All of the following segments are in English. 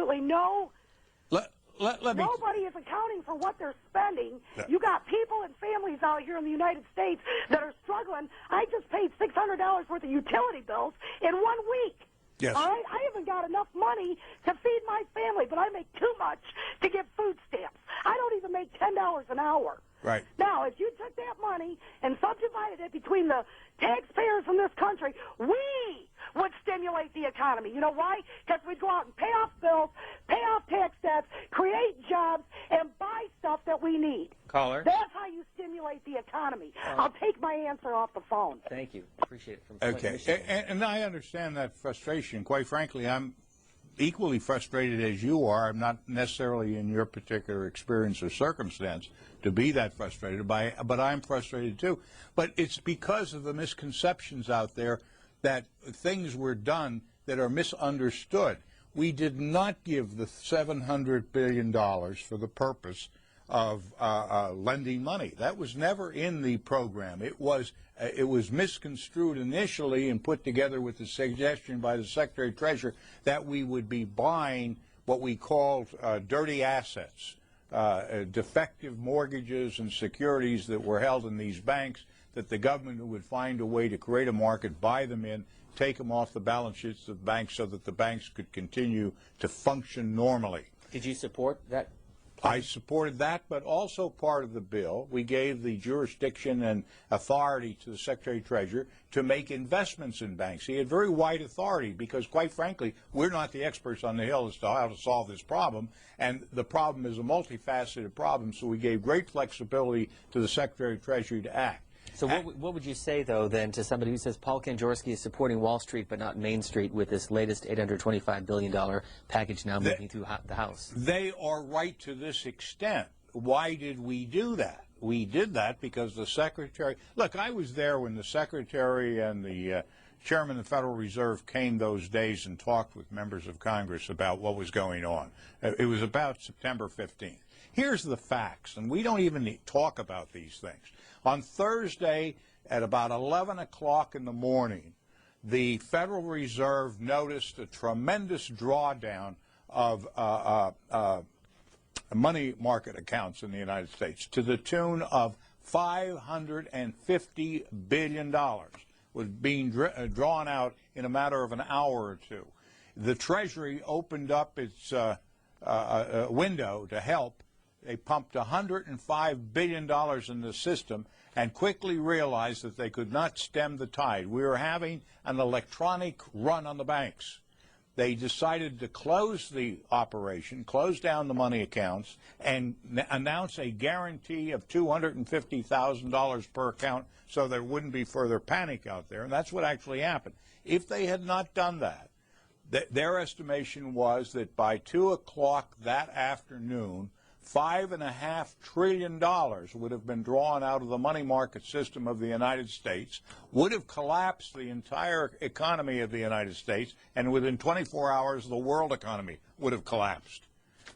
absolutely no. Nobody is accounting for what they're spending. Yeah. You got people and families out here in the United States that are struggling. I just paid $600 worth of utility bills in 1 week. Yes. All right? I haven't got enough money to feed my family, but I make too much to get food stamps. I don't even make $10 an hour. Right. Now, if you took that money and subdivided it between the taxpayers in this country, we would stimulate the economy. You know why? Because we'd go out and pay off bills, pay off tax debts, create jobs, and buy stuff that we need. Caller. That's how you stimulate the economy. I'll take my answer off the phone. Thank you. Appreciate it. From Okay. And I understand that frustration. Quite frankly, I'm equally frustrated as you are. I'm not necessarily in your particular experience or circumstance to be that frustrated by, but I'm frustrated too. But it's because of the misconceptions out there that things were done that are misunderstood. We did not give the $700 billion for the purpose of lending money. That was never in the program. It was misconstrued initially and put together with the suggestion by the Secretary of Treasury that we would be buying what we called dirty assets, defective mortgages and securities that were held in these banks, that the government would find a way to create a market, buy them in, take them off the balance sheets of the banks so that the banks could continue to function normally. Did you support that? I supported that, but also part of the bill, we gave the jurisdiction and authority to the Secretary of Treasury to make investments in banks. He had very wide authority because, quite frankly, we're not the experts on the Hill as to how to solve this problem, and the problem is a multifaceted problem, so we gave great flexibility to the Secretary of Treasury to act. So what would you say, though, then, to somebody who says Paul Kanjorski is supporting Wall Street but not Main Street with this latest $825 billion package now moving through the House? They are right to this extent. Why did we do that? We did that because the Secretary... Look, I was there when the Secretary and the Chairman of the Federal Reserve came those days and talked with members of Congress about what was going on. It was about September 15th. Here's the facts, and we don't even talk about these things. On Thursday at about 11 o'clock in the morning, the Federal Reserve noticed a tremendous drawdown of money market accounts in the United States to the tune of $550 billion was being drawn out in a matter of an hour or two. The Treasury opened up its window to help. They pumped $105 billion in the system and quickly realized that they could not stem the tide. We were having an electronic run on the banks. They decided to close the operation, close down the money accounts, and announce a guarantee of $250,000 per account so there wouldn't be further panic out there. And that's what actually happened. If they had not done that, their estimation was that by 2 o'clock that afternoon, $5.5 trillion would have been drawn out of the money market system of the United States, would have collapsed the entire economy of the United States, and within 24 hours the world economy would have collapsed.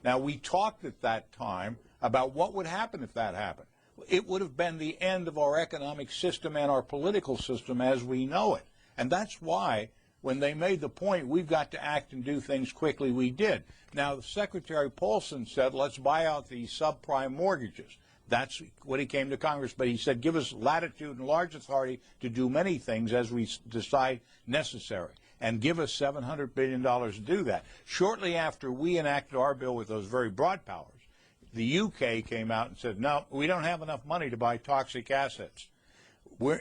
Now, we talked at that time about what would happen if that happened. It would have been the end of our economic system and our political system as we know it. And that's why, when they made the point, we've got to act and do things quickly, we did. Now, Secretary Paulson said, let's buy out the subprime mortgages. That's what he came to Congress. But he said, give us latitude and large authority to do many things as we decide necessary, and give us $700 billion to do that. Shortly after we enacted our bill with those very broad powers, the UK came out and said, no, we don't have enough money to buy toxic assets.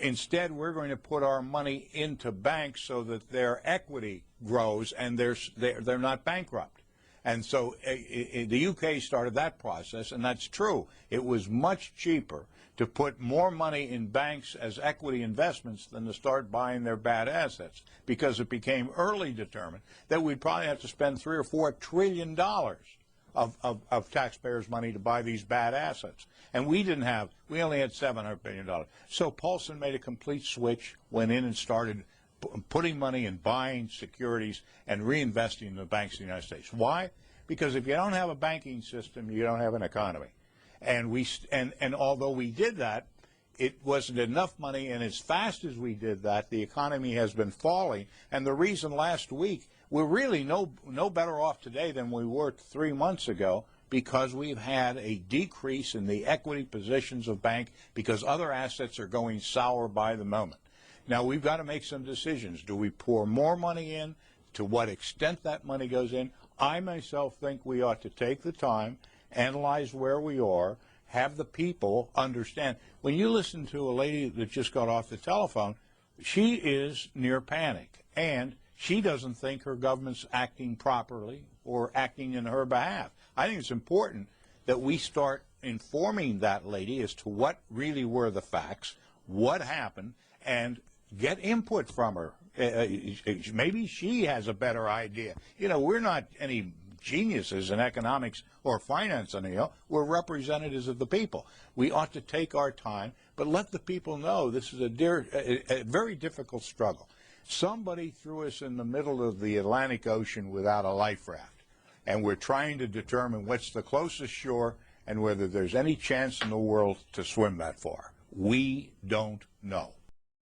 Instead, we're going to put our money into banks so that their equity grows and they're not bankrupt. And so the UK started that process, and that's true. It was much cheaper to put more money in banks as equity investments than to start buying their bad assets, because it became early determined that we'd probably have to spend $3 or $4 trillion of taxpayers' money to buy these bad assets. And we only had $700 billion. So Paulson made a complete switch, went in and started putting money in buying securities and reinvesting in the banks in the United States. Why? Because if you don't have a banking system, you don't have an economy. And although we did that, it wasn't enough money, and as fast as we did that, the economy has been falling. And the reason last week we're really no better off today than we were 3 months ago, because we've had a decrease in the equity positions of bank because other assets are going sour by the moment. Now, we've got to make some decisions. Do we pour more money in? To what extent that money goes in? I myself think we ought to take the time, analyze where we are, have the people understand. When you listen to a lady that just got off the telephone, she is near panic, and she doesn't think her government's acting properly or acting in her behalf. I think it's important that we start informing that lady as to what really were the facts, what happened, and get input from her. Maybe she has a better idea. You know, we're not any geniuses in economics or finance anyhow. We're representatives of the people. We ought to take our time, but let the people know this is a very difficult struggle. Somebody threw us in the middle of the Atlantic Ocean without a life raft, and we're trying to determine what's the closest shore and whether there's any chance in the world to swim that far. We don't know.